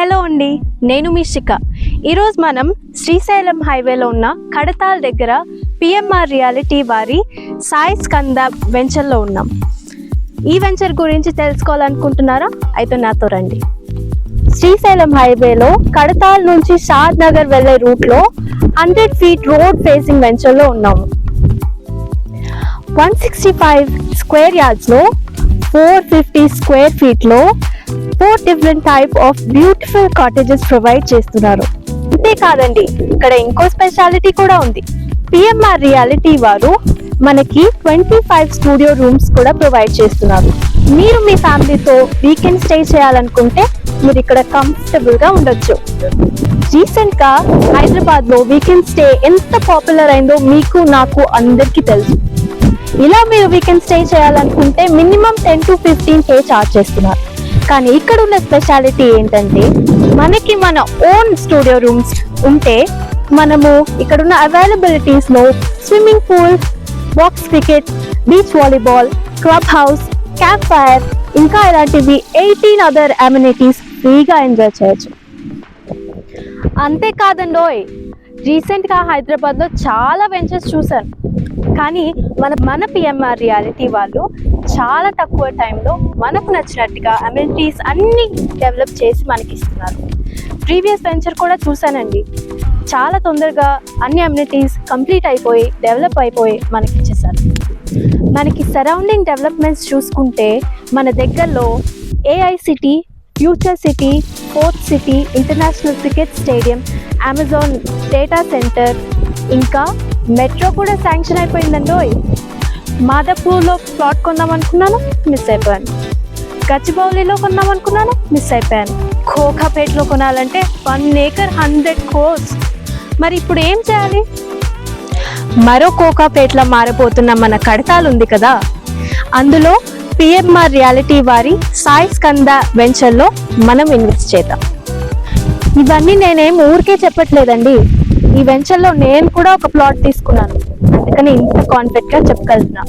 Hello అండి, నేను మీ శిఖ. ఈరోజు మనం శ్రీశైలం హైవేలో ఉన్న కడతాల్ దగ్గర పిఎంఆర్ రియాలిటీ వారి సాయి స్కంద వెంచర్లో ఉన్నాం. ఈ వెంచర్ గురించి తెలుసుకోవాలనుకుంటున్నారా? అయితే నాతో రండి. శ్రీశైలం హైవేలో కడతాల్ నుంచి షాద్ నగర్ వెళ్ళే రూట్లో 100 feet రోడ్ ఫేసింగ్ వెంచర్లో ఉన్నాము. 165 square yards లో 450 square feet లో 4 different type of beautiful cottages provide చేస్తున్నారు. అంతేకాదండి, ఇక్కడ ఇంకో స్పెషాలిటీ కూడా ఉంది. పిఎంఆర్ రియాలిటీ వారు మనకి 25 స్టూడియో రూమ్స్ కూడా ప్రొవైడ్ చేస్తున్నారు. మీరు మీ ఫ్యామిలీతో వీకెండ్ స్టే చేయాలనుకుంటే మీరు ఇక్కడ కంఫర్టబుల్ గా ఉండొచ్చు. రీసెంట్ గా హైదరాబాద్ లో వీకెండ్ స్టే ఎంత పాపులర్ అయిందో మీకు నాకు అందరికీ తెలుసు. ఇలా మీరు వీకెండ్ స్టే చేయాలనుకుంటే మినిమం 10 to 15K చార్జ్ చేస్తున్నారు. కానీ ఇక్కడ ఉన్న స్పెషాలిటీ ఏంటంటే మనకి మన ఓన్ స్టూడియో రూమ్స్ ఉంటే మనము ఇక్కడ ఉన్న అవైలబిలిటీస్ లో swimming pool, box cricket, beach volleyball, club house, camp fire, ఇంకా ఇలాంటివి 18 అదర్ అమ్యూనిటీస్ ఫ్రీగా ఎంజాయ్ చేయొచ్చు. అంతేకాదండోయ్, రీసెంట్ గా హైదరాబాద్ లో చాలా వెంచర్స్ చూసాను, కానీ మన పిఎంఆర్ రియాలిటీ వాళ్ళు చాలా తక్కువ టైంలో మనకు నచ్చినట్టుగా అమ్యూనిటీస్ అన్ని డెవలప్ చేసి మనకి ఇస్తున్నారు. ప్రీవియస్ వెంచర్ కూడా చూసానండి, చాలా తొందరగా అన్ని అమ్యూనిటీస్ కంప్లీట్ అయిపోయి డెవలప్ అయిపోయి మనకి ఇచ్చేసారు. మనకి సరౌండింగ్ డెవలప్మెంట్స్ చూసుకుంటే మన దగ్గరలో AI city, future city, fourth city, international cricket stadium, Amazon data centre, ఇంకా మెట్రో కూడా శాంక్షన్ అయిపోయిందండి. మాదాపూర్లో ప్లాట్ కొందాం అనుకున్నాను, మిస్ అయిపోయాను. గచ్చిబౌలిలో కొందాం అనుకున్నాను, మిస్ అయిపోయాను. ఖోఖాపేటలో కొనాలంటే 1 acre 100 crores. మరి ఇప్పుడు ఏం చేయాలి? మరో ఖోఖాపేటలో మారబోతున్న మన కడతాల్ ఉంది కదా, అందులో పిఎంఆర్ రియాలిటీ వారి సాయి స్కంద వెంచర్లో మనం ఇన్వెస్ట్ చేద్దాం. ఇవన్నీ నేనేం ఊరికే చెప్పట్లేదండి, ఈ వెంచర్లో నేను కూడా ఒక ప్లాట్ తీసుకున్నాను, అందుకని ఇంత కాన్ఫిడెంట్ గా చెప్పగలుగుతున్నా.